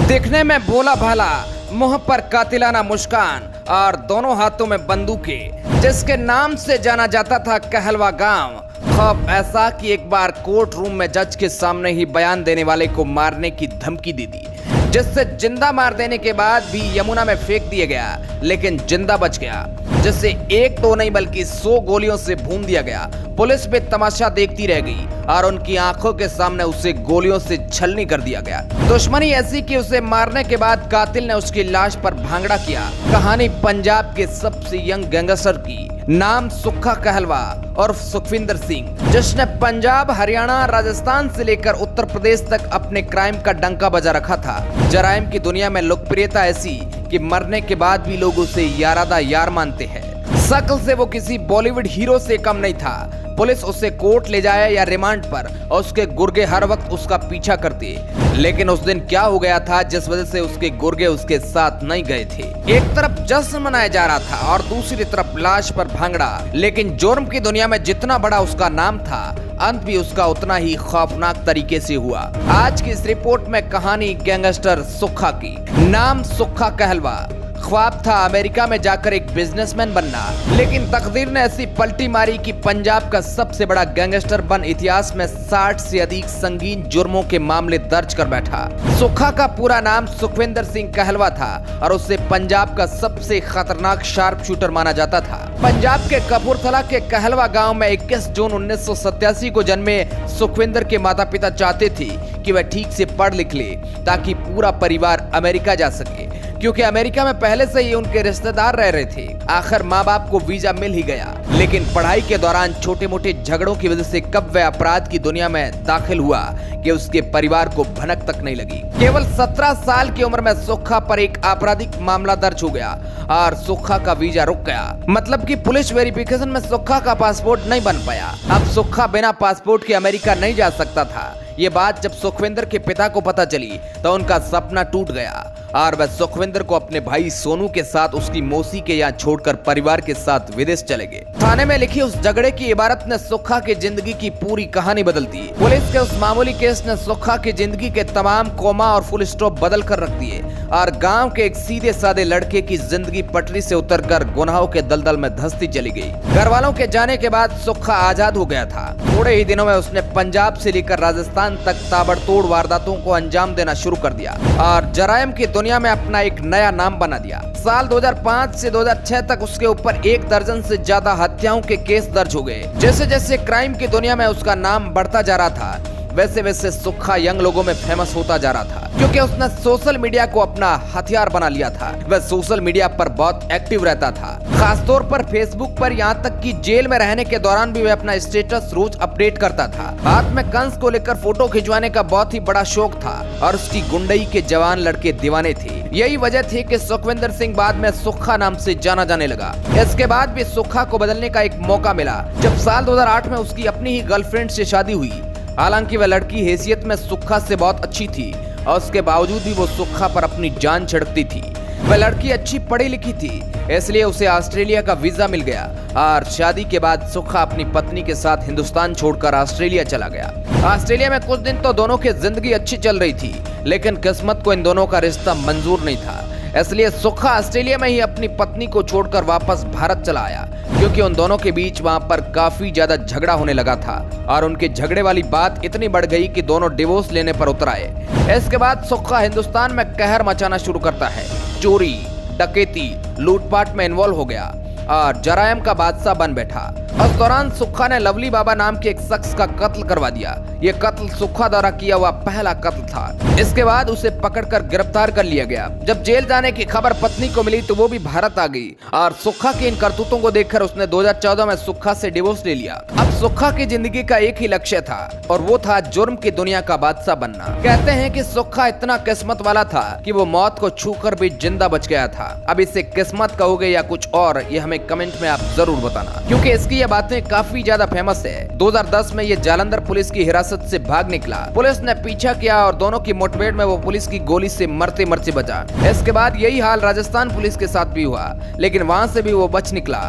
दिखने में भोला भाला, मुंह पर कातिलाना मुस्कान और दोनों हाथों में बंदूकें, जिसके नाम से जाना जाता था कहलवा गांव। खौफ ऐसा कि एक बार कोर्ट रूम में जज के सामने ही बयान देने वाले को मारने की धमकी दे दी, जिससे जिंदा मार देने के बाद भी यमुना में फेंक दिया गया, लेकिन जिंदा बच गया, जिससे एक दो नहीं बल्कि 100 गोलियों से भून दिया गया। पुलिस भी तमाशा देखती रह गई और उनकी आंखों के सामने उसे गोलियों से छलनी कर दिया गया। दुश्मनी ऐसी कि उसे मारने के बाद कातिल ने उसकी लाश पर भांगड़ा किया। कहानी पंजाब के सबसे यंग गैंगस्टर की, नाम सुक्खा कहलवा और सुखविंदर सिंह, जिसने पंजाब, हरियाणा, राजस्थान से लेकर उत्तर प्रदेश तक अपने क्राइम का डंका बजा रखा था। जराइम की दुनिया में लोकप्रियता ऐसी कि मरने के बाद भी लोग उसे यारादा यार मानते हैं। शक्ल से वो किसी बॉलीवुड हीरो से कम नहीं था। पुलिस उसे कोर्ट ले जाए या रिमांड पर और उसके गुर्गे हर वक्त उसका पीछा करते, लेकिन उस दिन क्या हो गया था जिस वजह से उसके गुर्गे उसके साथ नहीं गए थे। एक तरफ जश्न मनाया जा रहा था और दूसरी तरफ लाश पर भांगड़ा, लेकिन जुर्म की दुनिया में जितना बड़ा उसका नाम था, अंत भी उसका उतना ही खौफनाक तरीके से हुआ। आज की इस रिपोर्ट में कहानी गैंगस्टर सुक्खा की। नाम सुक्खा कहलवा। ख्वाब था अमेरिका में जाकर एक बिजनेसमैन बनना, लेकिन तकदीर ने ऐसी पलटी मारी कि पंजाब का सबसे बड़ा गैंगस्टर बन इतिहास में 60 से अधिक संगीन जुर्मों के मामले दर्ज कर बैठा। सुक्खा का पूरा नाम सुखविंदर सिंह कहलवा था और उसे पंजाब का सबसे खतरनाक शार्प शूटर माना जाता था। पंजाब के कपूरथला के कहलवा गांव में 21 जून 1987 को जन्मे सुखविंदर के माता पिता चाहते थे कि वह ठीक से पढ़ लिख ले ताकि पूरा परिवार अमेरिका जा सके, क्योंकि अमेरिका में पहले से ही उनके रिश्तेदार रह रहे थे। आखिर माँ बाप को वीजा मिल ही गया, लेकिन पढ़ाई के दौरान छोटे मोटे झगड़ों की वजह से कब वह अपराध की दुनिया में दाखिल हुआ कि उसके परिवार को भनक तक नहीं लगी। केवल 17 साल की उम्र में सुक्खा पर एक आपराधिक मामला दर्ज हो गया और सुक्खा का वीजा रुक गया। मतलब कि पुलिस वेरिफिकेशन में सुक्खा का पासपोर्ट नहीं बन पाया। अब सुक्खा बिना पासपोर्ट के अमेरिका नहीं जा सकता था। ये बात जब सुखविंदर के पिता को पता चली तो उनका सपना टूट गया और वह सुखविंदर को अपने भाई सोनू के साथ उसकी मौसी के यहाँ छोड़कर परिवार के साथ विदेश चले गए। थाने में लिखी उस झगड़े की इबारत ने सुक्खा की जिंदगी की पूरी कहानी बदल दी। पुलिस के उस मामूली केस ने सुक्खा की जिंदगी के तमाम कोमा और फुल स्टॉप बदल कर रख दिए और गांव के एक सीधे साधे लड़के की जिंदगी पटरी से उतरकर गुनाहों के दलदल में धंसती चली गई। घर वालों के जाने के बाद सुक्खा आजाद हो गया था। थोड़े ही दिनों में उसने पंजाब से लेकर राजस्थान तक ताबड़तोड़ वारदातों को अंजाम देना शुरू कर दिया और जराइम की दुनिया में अपना एक नया नाम बना दिया। साल 2005 से 2006 तक उसके ऊपर 1 दर्जन से ज्यादा हत्याओं के केस दर्ज हो गए। जैसे जैसे क्राइम की दुनिया में उसका नाम बढ़ता जा रहा था, वैसे वैसे सुक्खा यंग लोगों में फेमस होता जा रहा था, क्योंकि उसने सोशल मीडिया को अपना हथियार बना लिया था। वह सोशल मीडिया पर बहुत एक्टिव रहता था, खासतौर पर फेसबुक पर। यहाँ तक कि जेल में रहने के दौरान भी वह अपना स्टेटस रोज अपडेट करता था। हाथ में कंस को लेकर फोटो खिंचवाने का बहुत ही बड़ा शौक था और उसकी गुंडई के जवान लड़के दीवाने थे। यही वजह थी कि सुखविंदर सिंह बाद में सुक्खा नाम से जाना जाने लगा। इसके बाद भी सुक्खा को बदलने का एक मौका मिला जब साल 2008 में उसकी अपनी ही गर्लफ्रेंड से शादी हुई। हालांकि वह लड़की हैसियत में सुक्खा से बहुत अच्छी थी और उसके बावजूद भी वो सुक्खा पर अपनी जान छिड़कती थी। वह लड़की अच्छी पढ़ी लिखी थी, इसलिए उसे ऑस्ट्रेलिया का वीजा मिल गया और शादी के बाद सुक्खा अपनी पत्नी के साथ हिंदुस्तान छोड़कर ऑस्ट्रेलिया चला गया। ऑस्ट्रेलिया में कुछ दिन तो दोनों की जिंदगी अच्छी चल रही थी, लेकिन किस्मत को इन दोनों का रिश्ता मंजूर नहीं था। इसलिए सुक्खा ऑस्ट्रेलिया में ही अपनी पत्नी को छोड़कर वापस भारत चला आया, क्योंकि उन दोनों के बीच वहां पर काफी ज्यादा झगड़ा होने लगा था और उनके झगड़े वाली बात इतनी बढ़ गई कि दोनों डिवोर्स लेने पर उतर आए। इसके बाद सुक्खा हिंदुस्तान में कहर मचाना शुरू करता है। चोरी, डकैती, लूटपाट में इन्वॉल्व हो गया और जराइम का बादशाह बन बैठा। उस दौरान सुक्खा ने लवली बाबा नाम के एक शख्स का कत्ल करवा दिया। ये कत्ल सुक्खा द्वारा किया हुआ पहला कत्ल था। इसके बाद उसे पकड़कर गिरफ्तार कर लिया गया। जब जेल जाने की खबर पत्नी को मिली तो वो भी भारत आ गई और सुक्खा के इन करतूतों को देखकर उसने 2014 में सुक्खा से डिवोर्स ले लिया। अब सुक्खा की जिंदगी का एक ही लक्ष्य था और वो था जुर्म की दुनिया का बादशाह बनना। कहते हैं कि सुक्खा इतना किस्मत वाला था कि वो मौत को छूकर भी जिंदा बच गया था। अब इसे किस्मत कहोगे या कुछ और, ये हमें कमेंट में आप जरूर बताना, क्योंकि इसकी बातें काफी ज्यादा फेमस है। 2010 में ये जालंधर पुलिस की हिरासत से भाग निकला। पुलिस ने पीछा किया और दोनों की मुठभेड़ में वो पुलिस की गोली से मरते मरते बचा। इसके बाद यही हाल राजस्थान पुलिस के साथ भी हुआ, लेकिन वहां से भी वो बच निकला।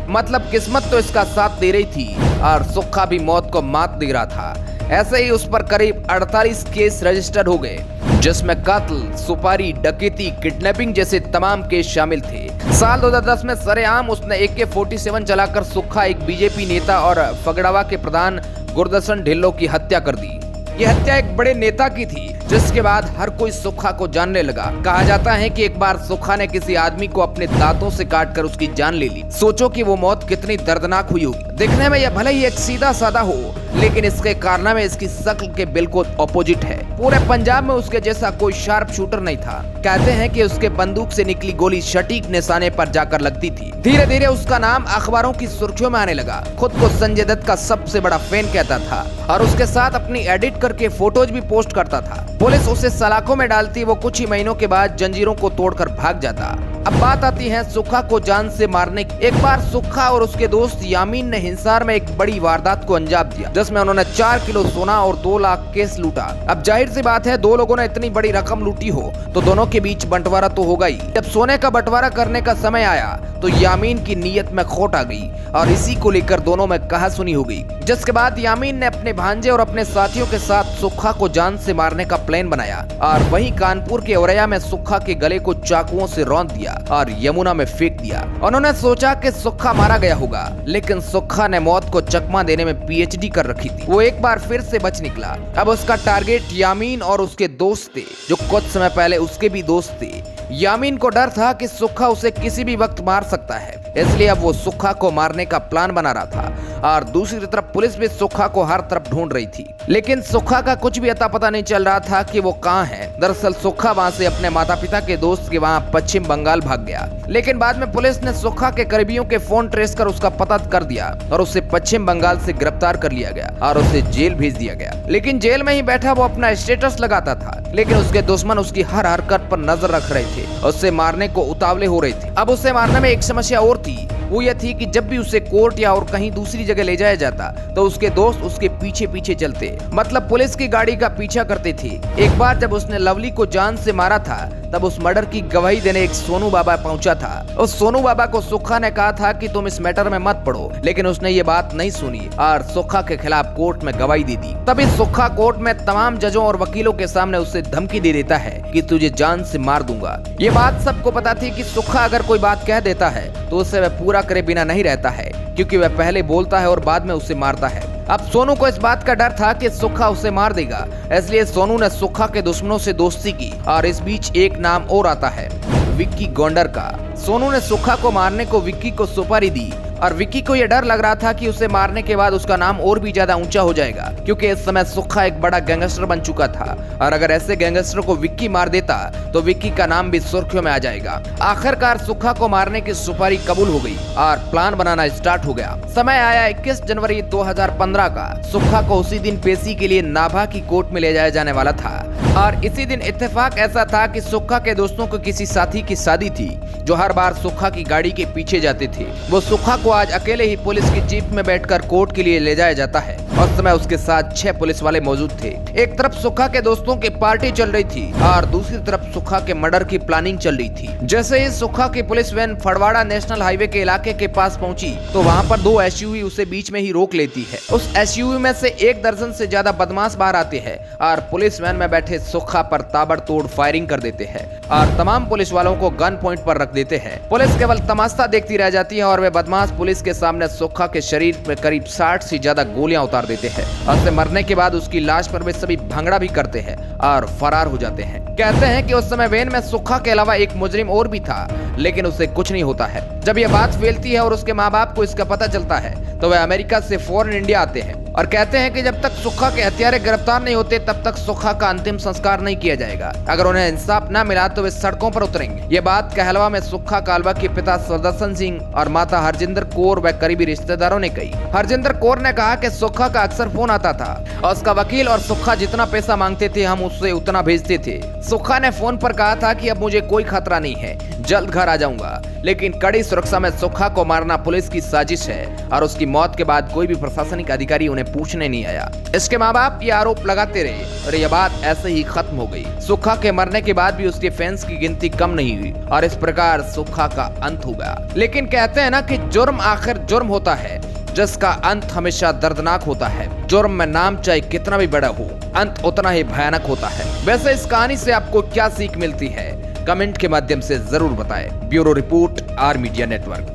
मतलब किस्मत तो इसका साथ दे रही थी और सुक्खा भी मौत को मात दे रहा था। ऐसे ही उस पर करीब 48 केस रजिस्टर्ड हो गए। जिसमें कत्ल, सुपारी, डकैती, किडनैपिंग जैसे तमाम केस शामिल थे। साल 2010 में सरेआम उसने AK-47 चलाकर सुक्खा, एक बीजेपी नेता और फगड़ावा के प्रधान गुरदर्शन ढिल्लों की हत्या कर दी। यह हत्या एक बड़े नेता की थी, जिसके बाद हर कोई सुक्खा को जानने लगा। कहा जाता है कि एक बार सुक्खा ने किसी आदमी को अपने दांतों से काटकर उसकी जान ले ली। सोचो कि वो मौत कितनी दर्दनाक हुई होगी। दिखने में यह भले ही एक सीधा साधा हो, लेकिन इसके कारनामे इसकी शक्ल के बिल्कुल ऑपोजिट है। पूरे पंजाब में उसके जैसा कोई शार्प शूटर नहीं था। कहते हैं कि उसके बंदूक से निकली गोली सटीक निशाने पर जाकर लगती थी। धीरे धीरे उसका नाम अखबारों की सुर्खियों में आने लगा। खुद को संजय दत्त का सबसे बड़ा फैन कहता था और उसके साथ अपनी एडिट करके फोटोज भी पोस्ट करता था। पुलिस उसे सलाखों में डालती, वो कुछ ही महीनों के बाद जंजीरों को तोड़कर भाग जाता। अब बात आती है सुक्खा को जान से मारने की। एक बार सुक्खा और उसके दोस्त यामीन ने हिसार में एक बड़ी वारदात को अंजाम दिया, जिसमें उन्होंने 4 किलो सोना और 2 लाख केस लूटा। अब जाहिर सी बात है, दो लोगों ने इतनी बड़ी रकम लूटी हो तो दोनों के बीच बंटवारा तो होगा ही। जब सोने का बंटवारा करने का समय आया तो यामीन की नीयत में खोट आ गई और इसी को लेकर दोनों में कहासुनी हो गई। जिसके बाद यामीन ने अपने भांजे और अपने साथियों के साथ सुक्खा को जान से मारने का प्लान बनाया और वहीं कानपुर के औरैया में सुक्खा के गले को चाकुओं से रौंद दिया और यमुना में फेंक दिया। उन्होंने सोचा कि सुक्खा मारा गया होगा, लेकिन सुक्खा ने मौत को चकमा देने में PhD कर रखी थी। वो एक बार फिर से बच निकला। अब उसका टारगेट यामीन और उसके दोस्त थे, जो कुछ समय पहले उसके भी दोस्त थे। यामीन को डर था कि सुक्खा उसे किसी भी वक्त मार सकता है, इसलिए अब वो सुक्खा को मारने का प्लान बना रहा था और दूसरी तरफ पुलिस भी सुक्खा को हर तरफ ढूंढ रही थी। लेकिन सुक्खा का कुछ भी अता पता नहीं चल रहा था कि वो कहाँ है। दरअसल सुक्खा वहाँ से अपने माता पिता के दोस्त के वहाँ पश्चिम बंगाल भाग गया। लेकिन बाद में पुलिस ने सुक्खा के करीबियों के फोन ट्रेस कर उसका पता कर दिया और उसे पश्चिम बंगाल से गिरफ्तार कर लिया गया और उसे जेल भेज दिया गया। लेकिन जेल में ही बैठा वो अपना स्टेटस लगाता था, लेकिन उसके दुश्मन उसकी हर हरकत पर नजर रख रहे थे, उससे मारने को उतावले हो रहे थे। अब उसे मारने में एक समस्या और थी, वो यह थी कि जब भी उसे कोर्ट या और कहीं दूसरी जगह ले जाया जाता तो उसके दोस्त उसके पीछे पीछे चलते, मतलब पुलिस की गाड़ी का पीछा करते थे। एक बार जब उसने लवली को जान से मारा था, तब उस मर्डर की गवाही देने एक सोनू बाबा पहुंचा था। उस सोनू बाबा को सुक्खा ने कहा था कि तुम इस मैटर में मत पड़ो, लेकिन उसने ये बात नहीं सुनी और सुक्खा के खिलाफ कोर्ट में गवाही दे दी। तभी सुक्खा कोर्ट में तमाम जजों और वकीलों के सामने उसे धमकी दे देता है कि तुझे जान से मार दूंगा। ये बात सबको पता थी कि सुक्खा अगर कोई बात कह देता है तो उसे वह पूरा करे बिना नहीं रहता है, क्योंकि वह पहले बोलता है और बाद में उसे मारता है। अब सोनू को इस बात का डर था कि सुक्खा उसे मार देगा, इसलिए सोनू ने सुक्खा के दुश्मनों से दोस्ती की। और इस बीच एक नाम और आता है, विक्की गोंडर का। सोनू ने सुक्खा को मारने को विक्की को सुपारी दी और विक्की को यह डर लग रहा था कि उसे मारने के बाद उसका नाम और भी ज्यादा ऊंचा हो जाएगा, क्योंकि इस समय सुक्खा एक बड़ा गैंगस्टर बन चुका था और अगर ऐसे गैंगस्टर को विक्की मार देता तो विक्की का नाम भी सुर्खियों में आ जाएगा। आखिरकार सुक्खा को मारने की सुपारी कबूल हो गई और प्लान बनाना स्टार्ट हो गया। समय आया 21 जनवरी 2015 का। सुक्खा को उसी दिन पेशी के लिए नाभा की कोर्ट में ले जाया जाने वाला था और इसी दिन इत्तेफाक ऐसा था कि सुक्खा के दोस्तों को किसी साथी की शादी थी, जो हर बार सुक्खा की गाड़ी के पीछे जाते थे। वो सुक्खा को आज अकेले ही पुलिस की जीप में बैठकर कोर्ट के लिए ले जाया जाता है और उस समय उसके साथ 6 पुलिस वाले मौजूद थे। एक तरफ सुक्खा के दोस्तों की पार्टी चल रही थी और दूसरी तरफ सुक्खा के मर्डर की प्लानिंग चल रही थी। जैसे ही सुक्खा की पुलिस वैन फड़वाड़ा नेशनल हाईवे के इलाके के पास पहुंची तो वहां पर 2 SUV उसे बीच में ही रोक लेती है। उस SUV में से 1 दर्जन से ज्यादा बदमाश बाहर आते हैं और पुलिस वैन में बैठे सुक्खा पर ताबड़तोड़ फायरिंग कर देते हैं और तमाम पुलिस वालों को गन पॉइंट पर रख देते हैं। पुलिस केवल तमाशा देखती रह जाती है और वे बदमाश पुलिस के सामने सुक्खा के शरीर में करीब 60 से ज्यादा गोलियां उतार देते हैं और उसे मरने के बाद उसकी लाश पर वे सभी भंगड़ा भी करते हैं और फरार हो जाते हैं। कहते हैं कि उस समय वैन में सुक्खा के अलावा एक मुजरिम और भी था, लेकिन उसे कुछ नहीं होता है। जब यह बात फैलती है और उसके माँ बाप को इसका पता चलता है तो वे अमेरिका से फौरन इंडिया आते हैं और कहते हैं कि जब तक सुक्खा के हत्यारे गिरफ्तार नहीं होते तब तक सुक्खा का अंतिम संस्कार नहीं किया जाएगा। अगर उन्हें इंसाफ न मिला तो वे सड़कों पर उतरेंगे। ये बात कहलवा में सुक्खा कालवा के पिता सुदर्शन सिंह और माता हरजिंदर कौर व करीबी रिश्तेदारों ने कही। हरजिंदर कौर ने कहा कि सुक्खा का अक्सर फोन आता था और उसका वकील और सुक्खा जितना पैसा मांगते थे हम उससे उतना भेजते थे। सुक्खा ने फोन पर कहा था कि अब मुझे कोई खतरा नहीं है, जल्द घर आ जाऊंगा, लेकिन कड़ी सुरक्षा में सुक्खा को मारना पुलिस की साजिश है और उसकी मौत के बाद कोई भी प्रशासनिक अधिकारी उन्हें पूछने नहीं आया। इसके माँ बाप ये आरोप लगाते रहे और यह बात ऐसे ही खत्म हो गई। सुक्खा के मरने के बाद भी उसके फैंस की गिनती कम नहीं हुई और इस प्रकार सुक्खा का अंत हो गया। लेकिन कहते हैं ना कि जुर्म आखिर जुर्म होता है, जिसका अंत हमेशा दर्दनाक होता है। जुर्म में नाम चाहे कितना भी बड़ा हो, अंत उतना ही भयानक होता है। वैसे इस कहानी से आपको क्या सीख मिलती है, कमेंट के माध्यम से जरूर बताएं। Bureau report, R media network.